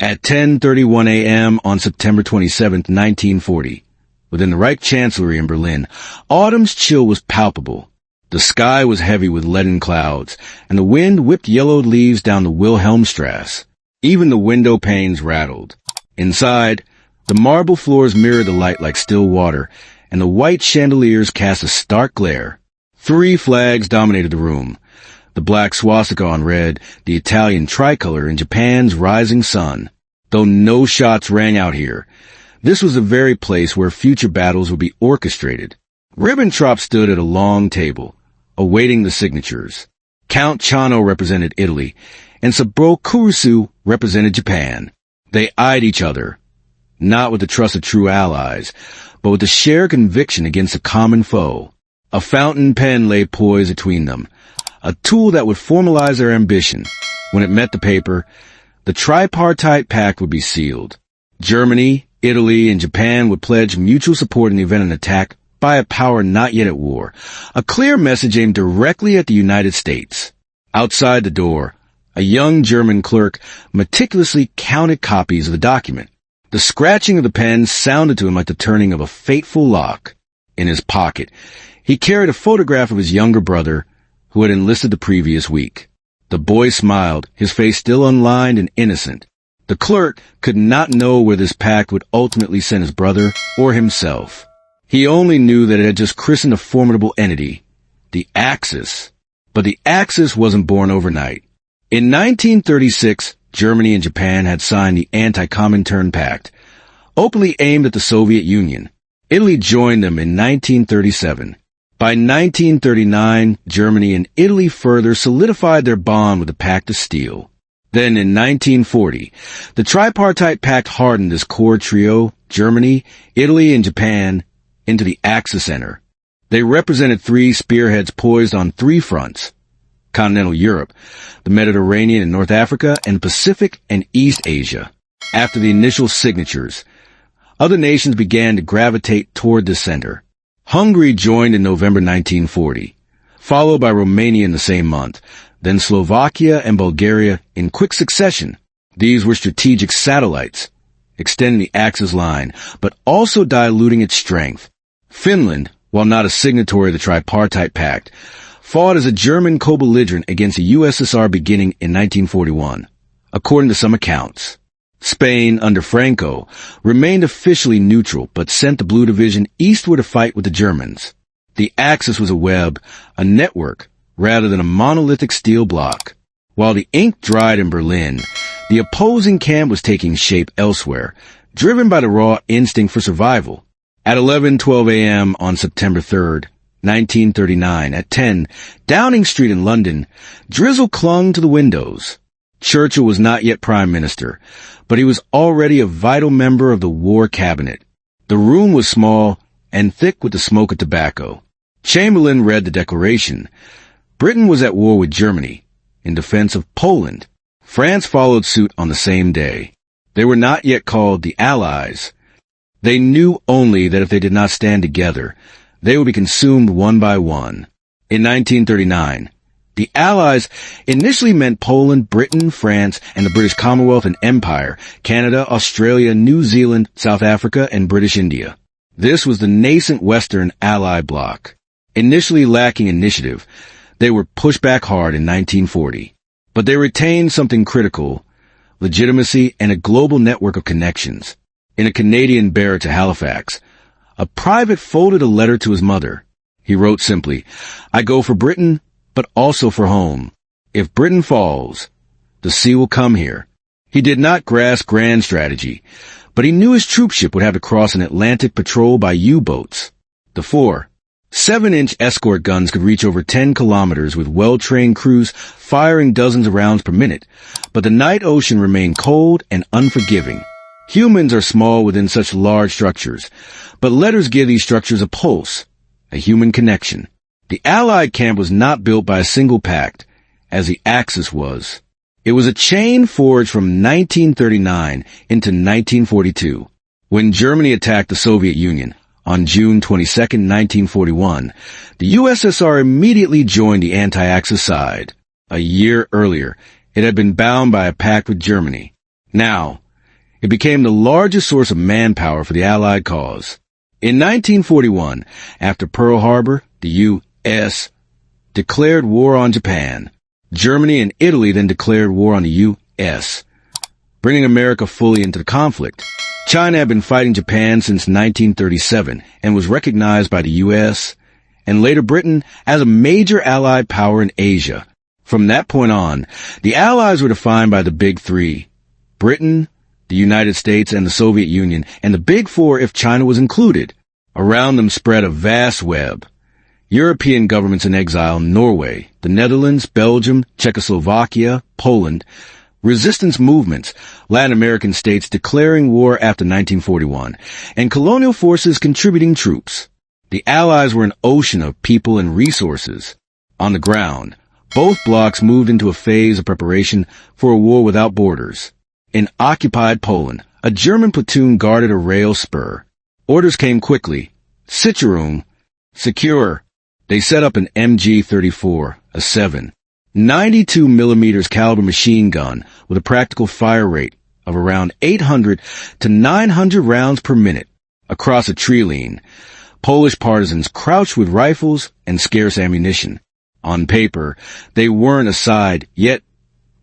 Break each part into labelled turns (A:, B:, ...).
A: At 10:31 a.m. on September 27, 1940, within the Reich Chancellery in Berlin, autumn's chill was palpable. The sky was heavy with leaden clouds, and the wind whipped yellowed leaves down the Wilhelmstrasse. Even the window panes rattled. Inside, the marble floors mirrored the light like still water, and the white chandeliers cast a stark glare. 3 flags dominated the room. The black swastika on red, the Italian tricolor, and Japan's rising sun. Though no shots rang out here, this was the very place where future battles would be orchestrated. Ribbentrop stood at a long table, awaiting the signatures. Count Chano represented Italy, and Saburo Kurusu represented Japan. They eyed each other, not with the trust of true allies, but with the shared conviction against a common foe. A fountain pen lay poised between them, a tool that would formalize their ambition. When it met the paper, the tripartite pact would be sealed. Germany, Italy, and Japan would pledge mutual support in the event of an attack by a power not yet at war, a clear message aimed directly at the United States. Outside the door, a young German clerk meticulously counted copies of the document. The scratching of the pen sounded to him like the turning of a fateful lock. In his pocket, he carried a photograph of his younger brother, who had enlisted the previous week. The boy smiled, his face still unlined and innocent. The clerk could not know where this pact would ultimately send his brother or himself. He only knew that it had just christened a formidable entity, the Axis. But the Axis wasn't born overnight. In 1936, Germany and Japan had signed the Anti-Comintern Pact, openly aimed at the Soviet Union. Italy joined them in 1937. By 1939, Germany and Italy further solidified their bond with the Pact of Steel. Then in 1940, the Tripartite Pact hardened this core trio, Germany, Italy, and Japan, into the Axis Center. They represented 3 spearheads poised on 3 fronts: continental Europe, the Mediterranean and North Africa, and Pacific and East Asia. After the initial signatures, other nations began to gravitate toward the center. Hungary joined in November 1940, followed by Romania in the same month, then Slovakia and Bulgaria in quick succession. These were strategic satellites, extending the Axis line, but also diluting its strength. Finland, while not a signatory of the Tripartite Pact, fought as a German co-belligerent against the USSR beginning in 1941, according to some accounts. Spain, under Franco, remained officially neutral, but sent the Blue Division eastward to fight with the Germans. The Axis was a web, a network, rather than a monolithic steel block. While the ink dried in Berlin, the opposing camp was taking shape elsewhere, driven by the raw instinct for survival. At 11:12 a.m. on September 3rd, 1939, at 10, Downing Street in London, drizzle clung to the windows. Churchill was not yet Prime Minister, but he was already a vital member of the war cabinet. The room was small and thick with the smoke of tobacco. Chamberlain read the declaration. Britain was at war with Germany, in defense of Poland. France followed suit on the same day. They were not yet called the Allies. They knew only that if they did not stand together, they would be consumed one by one. In 1939, the Allies initially meant Poland, Britain, France, and the British Commonwealth and Empire, Canada, Australia, New Zealand, South Africa, and British India. This was the nascent Western Ally bloc. Initially lacking initiative, they were pushed back hard in 1940. But they retained something critical: legitimacy and a global network of connections. In a Canadian bearer to Halifax, a private folded a letter to his mother. He wrote simply, "I go for Britain, but also for home. If Britain falls, the sea will come here." He did not grasp grand strategy, but he knew his troopship would have to cross an Atlantic patrol by U-boats. The 4.7-inch escort guns could reach over 10 kilometers with well-trained crews firing dozens of rounds per minute, but the night ocean remained cold and unforgiving. Humans are small within such large structures, but letters give these structures a pulse, a human connection. The Allied camp was not built by a single pact, as the Axis was. It was a chain forged from 1939 into 1942. When Germany attacked the Soviet Union on June 22, 1941, the USSR immediately joined the anti-Axis side. A year earlier, it had been bound by a pact with Germany. Now, It became the largest source of manpower for the Allied cause. In 1941, after Pearl Harbor, the U.S. declared war on Japan. Germany and Italy then declared war on the U.S., bringing America fully into the conflict. China had been fighting Japan since 1937 and was recognized by the U.S. and later Britain as a major Allied power in Asia. From that point on, the Allies were defined by the Big Three: Britain, the United States, and the Soviet Union, and the Big Four if China was included. Around them spread a vast web. European governments in exile: Norway, the Netherlands, Belgium, Czechoslovakia, Poland; resistance movements, Latin American states declaring war after 1941, and colonial forces contributing troops. The Allies were an ocean of people and resources. On the ground, both blocs moved into a phase of preparation for a war without borders. In occupied Poland, a German platoon guarded a rail spur. Orders came quickly. Sicherung, secure. They set up an MG-34, a 7.92 millimeters caliber machine gun with a practical fire rate of around 800 to 900 rounds per minute across a tree line. Polish partisans crouched with rifles and scarce ammunition. On paper, they weren't a side yet,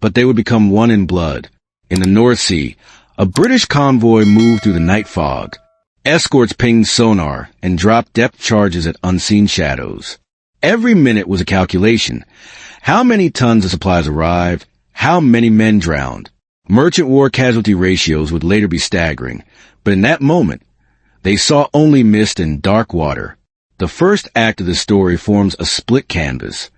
A: but they would become one in blood. In the North Sea, a British convoy moved through the night fog. Escorts pinged sonar and dropped depth charges at unseen shadows. Every minute was a calculation. How many tons of supplies arrived? How many men drowned? Merchant war casualty ratios would later be staggering, but in that moment, they saw only mist and dark water. The first act of the story forms a split canvas.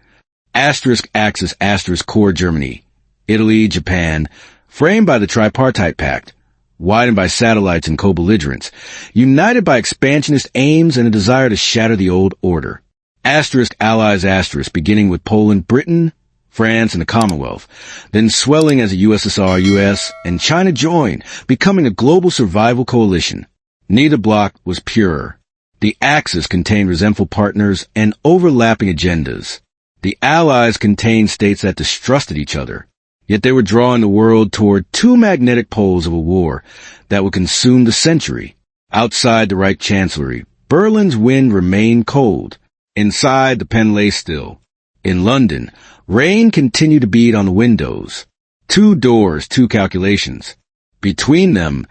A: Asterisk axis asterisk core Germany, Italy, Japan, framed by the Tripartite Pact, widened by satellites and co-belligerents, united by expansionist aims and a desire to shatter the old order. Asterisk allies asterisk, beginning with Poland, Britain, France, and the Commonwealth, then swelling as a USSR, US, and China joined, becoming a global survival coalition. Neither bloc was purer. The Axis contained resentful partners and overlapping agendas. The Allies contained states that distrusted each other. Yet they were drawing the world toward two magnetic poles of a war that would consume the century. Outside the Reich Chancellery, Berlin's wind remained cold. Inside, the pen lay still. In London, rain continued to beat on the windows. 2 doors, 2 calculations. Between them,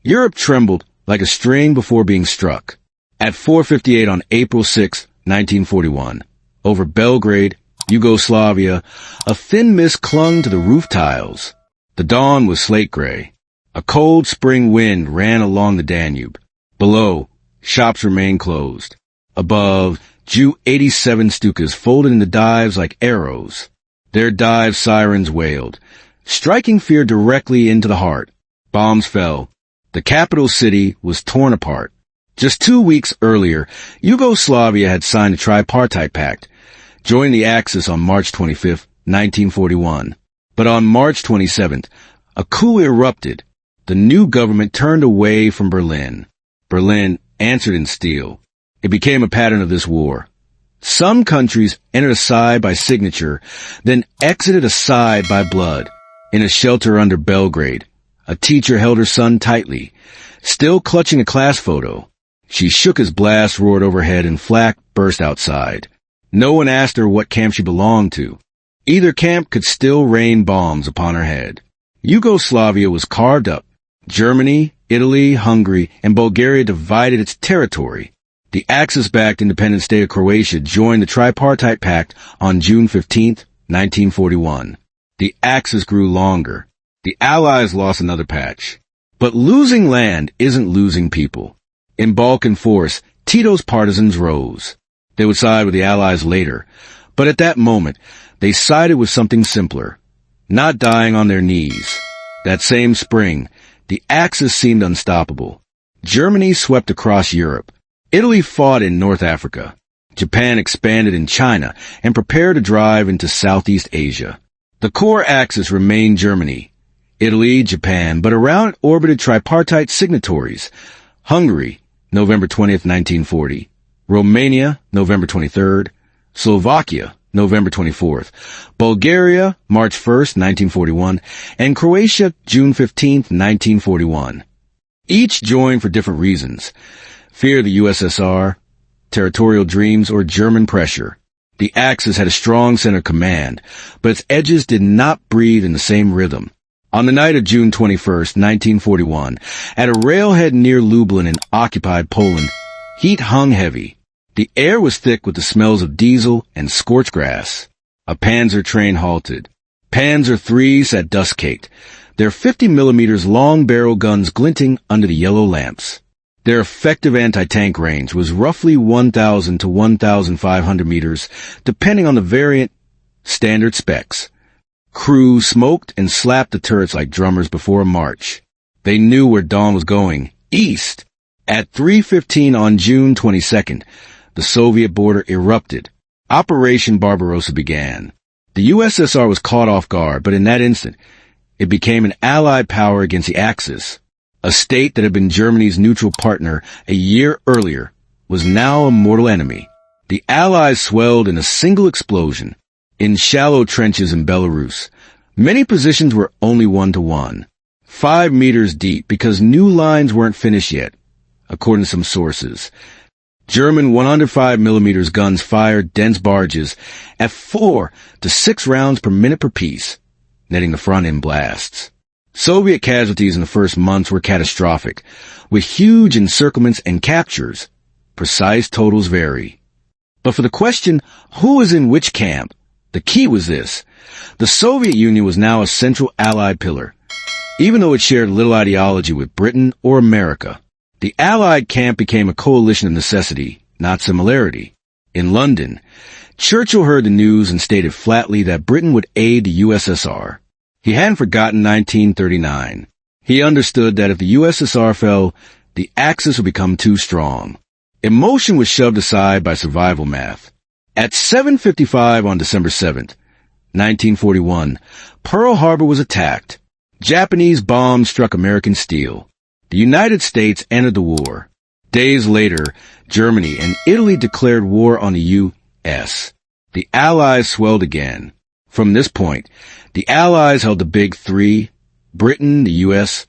A: Europe trembled like a string before being struck. At 4:58 on April 6, 1941, over Belgrade, Yugoslavia, a thin mist clung to the roof tiles. The dawn was slate gray. A cold spring wind ran along the Danube. Below, shops remained closed. Above, Ju-87 Stukas folded into dives like arrows. Their dive sirens wailed, striking fear directly into the heart. Bombs fell. The capital city was torn apart. Just 2 weeks earlier, Yugoslavia had signed the Tripartite Pact, joined the Axis on March 25, 1941. But on March 27th, a coup erupted. The new government turned away from Berlin. Berlin answered in steel. It became a pattern of this war. Some countries entered a side by signature, then exited a side by blood. In a shelter under Belgrade, a teacher held her son tightly, still clutching a class photo. She shook as blasts roared overhead and flak burst outside. No one asked her what camp she belonged to. Either camp could still rain bombs upon her head. Yugoslavia was carved up. Germany, Italy, Hungary, and Bulgaria divided its territory. The Axis-backed independent state of Croatia joined the Tripartite Pact on June 15, 1941. The Axis grew longer. The Allies lost another patch. But losing land isn't losing people. In Balkan Force, Tito's partisans rose. They would side with the Allies later, but at that moment, they sided with something simpler, not dying on their knees. That same spring, the Axis seemed unstoppable. Germany swept across Europe. Italy fought in North Africa. Japan expanded in China and prepared to drive into Southeast Asia. The core axis remained Germany, Italy, Japan, but around it orbited tripartite signatories: Hungary, November 20th, 1940, Romania, November 23rd, Slovakia, November 24th, Bulgaria, March 1st, 1941, and Croatia, June 15th, 1941. Each joined for different reasons: fear of the USSR, territorial dreams, or German pressure. The Axis had a strong center of command, but its edges did not breathe in the same rhythm. On the night of June 21st, 1941, at a railhead near Lublin in occupied Poland, heat hung heavy. The air was thick with the smells of diesel and scorched grass. A panzer train halted. Panzer III sat dust-caked, their 50mm long barrel guns glinting under the yellow lamps. Their effective anti-tank range was roughly 1,000 to 1,500 meters, depending on the variant. Standard specs. Crews smoked and slapped the turrets like drummers before a march. They knew where dawn was going, east. At 3:15 on June 22nd, the Soviet border erupted. Operation Barbarossa began. The USSR was caught off guard, but in that instant, it became an allied power against the Axis. A state that had been Germany's neutral partner a year earlier was now a mortal enemy. The Allies swelled in a single explosion. In shallow trenches in Belarus, many positions were only 1-to-1, 5 meters deep because new lines weren't finished yet, according to some sources. German 105mm guns fired dense barges at 4 to 6 rounds per minute per piece, netting the front-end blasts. Soviet casualties in the first months were catastrophic, with huge encirclements and captures. Precise totals vary. But for the question, who is in which camp, the key was this: the Soviet Union was now a central Allied pillar, even though it shared little ideology with Britain or America. The Allied camp became a coalition of necessity, not similarity. In London, Churchill heard the news and stated flatly that Britain would aid the USSR. He hadn't forgotten 1939. He understood that if the USSR fell, the Axis would become too strong. Emotion was shoved aside by survival math. At 7:55 on December 7th, 1941, Pearl Harbor was attacked. Japanese bombs struck American steel. The United States entered the war. Days later, Germany and Italy declared war on the U.S. The Allies swelled again. From this point, the Allies held the Big Three: Britain, the U.S.,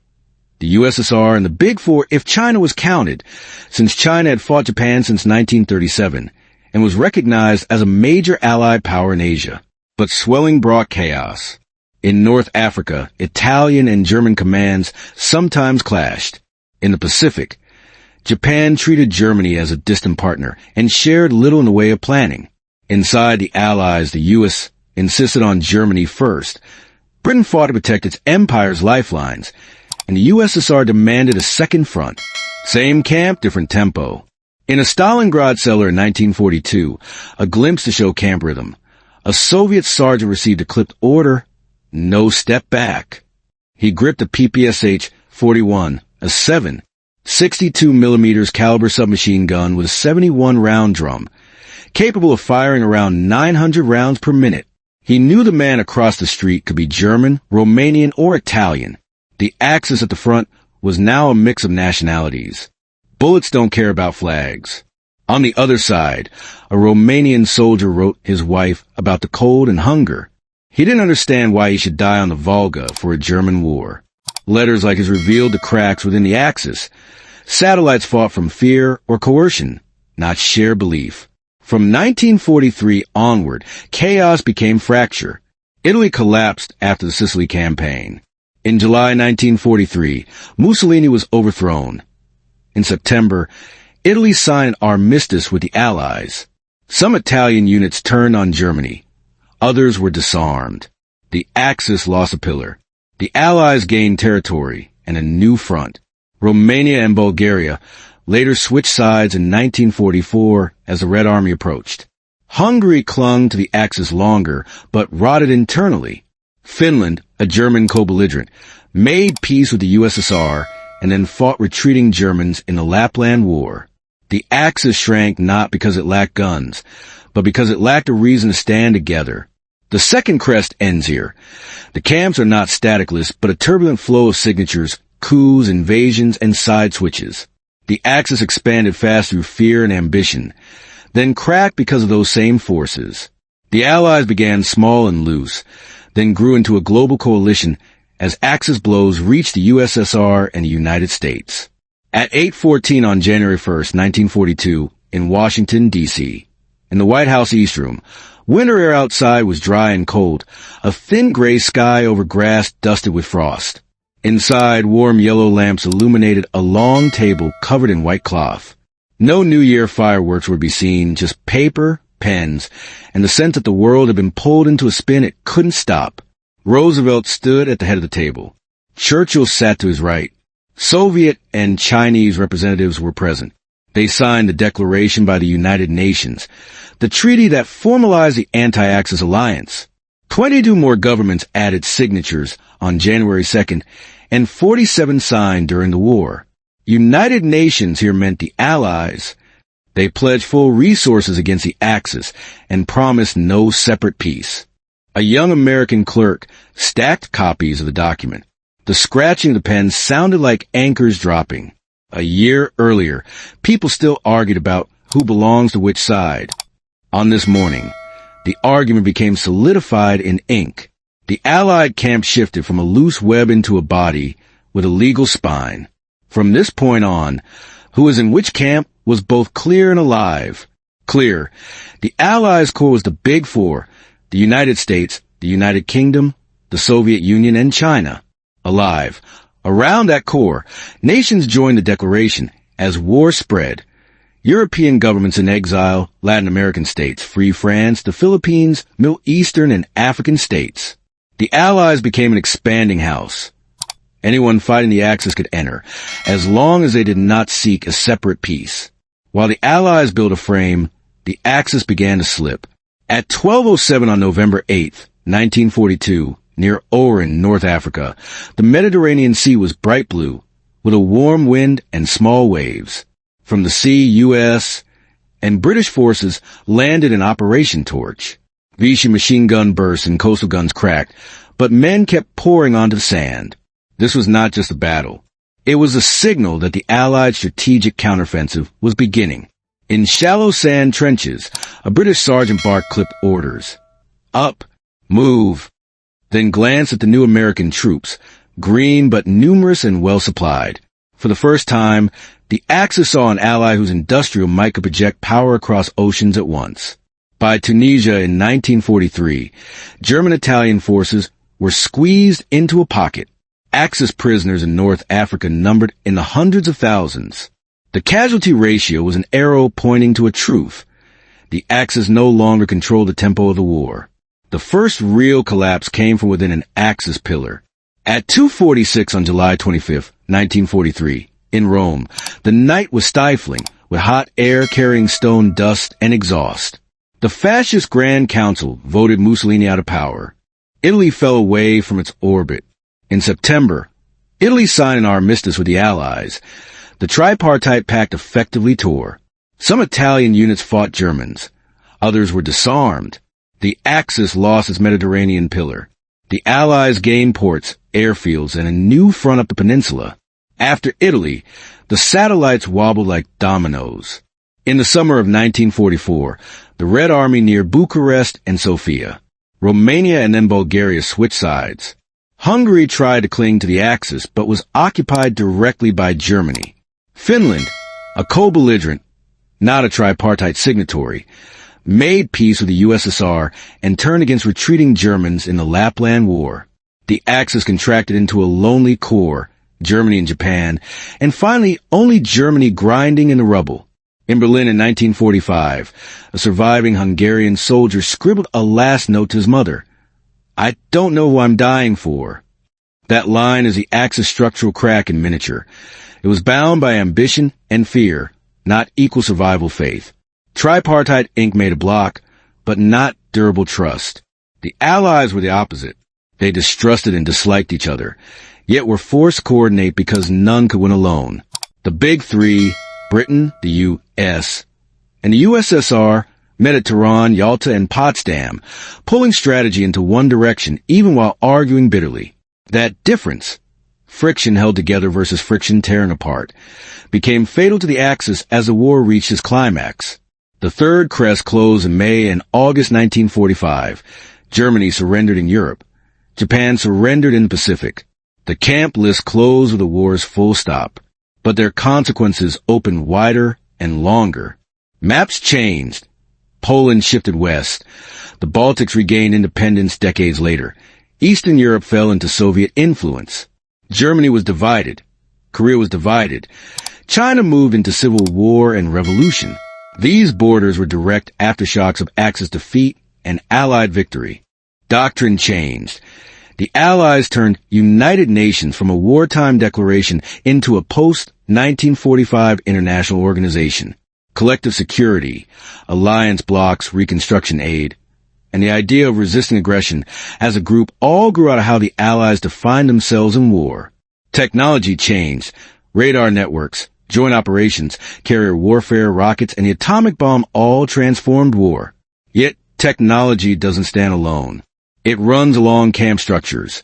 A: the USSR, and the Big Four if China was counted, since China had fought Japan since 1937 and was recognized as a major Allied power in Asia. But swelling brought chaos. In North Africa, Italian and German commands sometimes clashed. In the Pacific, Japan treated Germany as a distant partner and shared little in the way of planning. Inside the Allies, the U.S. insisted on Germany first. Britain fought to protect its empire's lifelines, and the USSR demanded a second front. Same camp, different tempo. In a Stalingrad cellar in 1942, a glimpse to show camp rhythm, a Soviet sergeant received a clipped order: no step back. He gripped a PPSH-41, a 7.62mm caliber submachine gun with a 71-round drum, capable of firing around 900 rounds per minute. He knew the man across the street could be German, Romanian, or Italian. The Axis at the front was now a mix of nationalities. Bullets don't care about flags. On the other side, a Romanian soldier wrote his wife about the cold and hunger. He didn't understand why he should die on the Volga for a German war. Letters like his revealed the cracks within the Axis. Satellites fought from fear or coercion, not sheer belief. From 1943 onward, chaos became fracture. Italy collapsed after the Sicily campaign. In July 1943, Mussolini was overthrown. In September, Italy signed an armistice with the Allies. Some Italian units turned on Germany. Others were disarmed. The Axis lost a pillar. The Allies gained territory and a new front. Romania and Bulgaria later switched sides in 1944 as the Red Army approached. Hungary clung to the Axis longer, but rotted internally. Finland, a German co-belligerent, made peace with the USSR and then fought retreating Germans in the Lapland War. The Axis shrank not because it lacked guns, but because it lacked a reason to stand together. The second crest ends here. The camps are not static lists, but a turbulent flow of signatures, coups, invasions, and side switches. The Axis expanded fast through fear and ambition, then cracked because of those same forces. The Allies began small and loose, then grew into a global coalition as Axis blows reached the USSR and the United States. At 8:14 on January 1st, 1942, in Washington, D.C., in the White House East Room, winter air outside was dry and cold, a thin gray sky over grass dusted with frost. Inside, warm yellow lamps illuminated a long table covered in white cloth. No New Year fireworks were to be seen, just paper, pens, and the sense that the world had been pulled into a spin it couldn't stop. Roosevelt stood at the head of the table. Churchill sat to his right. Soviet and Chinese representatives were present. They signed the Declaration by the United Nations, the treaty that formalized the anti-Axis alliance. 22 more governments added signatures on January 2nd, and 47 signed during the war. United Nations here meant the Allies. They pledged full resources against the Axis and promised no separate peace. A young American clerk stacked copies of the document. The scratching of the pen sounded like anchors dropping. A year earlier, people still argued about who belongs to which side. On this morning, the argument became solidified in ink. The Allied camp shifted from a loose web into a body with a legal spine. From this point on, who was in which camp was both clear and alive. Clear. The Allies' core was the Big Four: the United States, the United Kingdom, the Soviet Union, and China. Alive. Around that core, nations joined the Declaration. As war spread, European governments in exile, Latin American states, Free France, the Philippines, Middle Eastern and African states. The Allies became an expanding house. Anyone fighting the Axis could enter, as long as they did not seek a separate peace. While the Allies built a frame, the Axis began to slip. At 12:07 on November 8th, 1942, near Oran, North Africa, the Mediterranean Sea was bright blue, with a warm wind and small waves. From the sea, U.S. and British forces landed in Operation Torch. Vichy machine gun burst and coastal guns cracked, but men kept pouring onto the sand. This was not just a battle. It was a signal that the Allied strategic counteroffensive was beginning. In shallow sand trenches, a British Sergeant Bark clipped orders. Up, move, then glanced at the new American troops, green but numerous and well supplied. For the first time, the Axis saw an ally whose industrial might could project power across oceans at once. By Tunisia in 1943, German-Italian forces were squeezed into a pocket. Axis prisoners in North Africa numbered in the hundreds of thousands. The casualty ratio was an arrow pointing to a truth. The Axis no longer controlled the tempo of the war. The first real collapse came from within an Axis pillar. At 2:46 on July 25, 1943, in Rome, the night was stifling, with hot air carrying stone dust and exhaust. The fascist Grand Council voted Mussolini out of power. Italy fell away from its orbit. In September, Italy signed an armistice with the Allies. The tripartite pact effectively tore. Some Italian units fought Germans. Others were disarmed. The Axis lost its Mediterranean pillar. The Allies gained ports, airfields, and a new front up the peninsula. After Italy, the satellites wobbled like dominoes. In the summer of 1944, the Red Army near Bucharest and Sofia. Romania and then Bulgaria switched sides. Hungary tried to cling to the Axis, but was occupied directly by Germany. Finland, a co-belligerent, not a tripartite signatory, made peace with the USSR and turned against retreating Germans in the Lapland War. The Axis contracted into a lonely core, Germany and Japan, and finally only Germany grinding in the rubble. In Berlin in 1945, a surviving Hungarian soldier scribbled a last note to his mother. "I don't know who I'm dying for." That line is the Axis structural crack in miniature. It was bound by ambition and fear, not equal survival faith. Tripartite ink made a block, but not durable trust. The Allies were the opposite. They distrusted and disliked each other, yet were forced to coordinate because none could win alone. The Big Three, Britain, the U.S., and the USSR, met at Tehran, Yalta, and Potsdam, pulling strategy into one direction even while arguing bitterly. That difference, friction held together versus friction tearing apart, became fatal to the Axis as the war reached its climax. The third crest closed in May and August 1945. Germany surrendered in Europe. Japan surrendered in the Pacific. The camp list closed with the war's full stop, but their consequences opened wider and longer. Maps changed. Poland shifted west. The Baltics regained independence decades later. Eastern Europe fell into Soviet influence. Germany was divided. Korea was divided. China moved into civil war and revolution. These borders were direct aftershocks of Axis defeat and Allied victory. Doctrine changed. The Allies turned United Nations from a wartime declaration into a post-1945 international organization. Collective security, alliance blocs, reconstruction aid, and the idea of resisting aggression as a group all grew out of how the Allies defined themselves in war. Technology changed. Radar networks, joint operations, carrier warfare, rockets, and the atomic bomb all transformed war. Yet, technology doesn't stand alone. It runs along camp structures.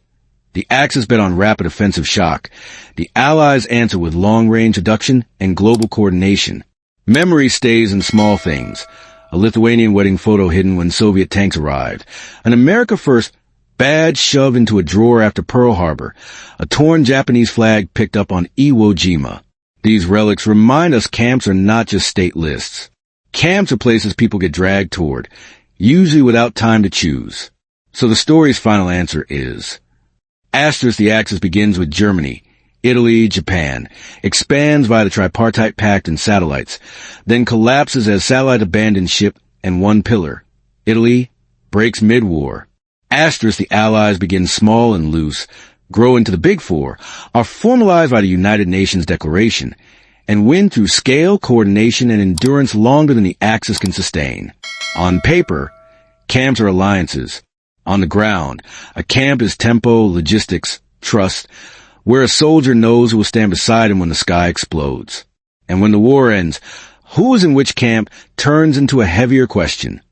A: The Axis bet on rapid offensive shock. The Allies answer with long-range reduction and global coordination. Memory stays in small things. A Lithuanian wedding photo hidden when Soviet tanks arrived. An America First badge shoved into a drawer after Pearl Harbor. A torn Japanese flag picked up on Iwo Jima. These relics remind us camps are not just state lists. Camps are places people get dragged toward, usually without time to choose. So the story's final answer is: Asterisk, the Axis begins with Germany, Italy, Japan, expands via the Tripartite Pact and satellites, then collapses as satellite abandoned ship and one pillar. Italy breaks mid-war. Asterisk, the Allies begin small and loose, grow into the Big Four, are formalized by the United Nations Declaration, and win through scale, coordination, and endurance longer than the Axis can sustain. On paper, camps are alliances. On the ground, a camp is tempo, logistics, trust, where a soldier knows who will stand beside him when the sky explodes. And when the war ends, who is in which camp turns into a heavier question.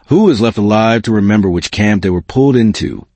A: Who is left alive to remember which camp they were pulled into?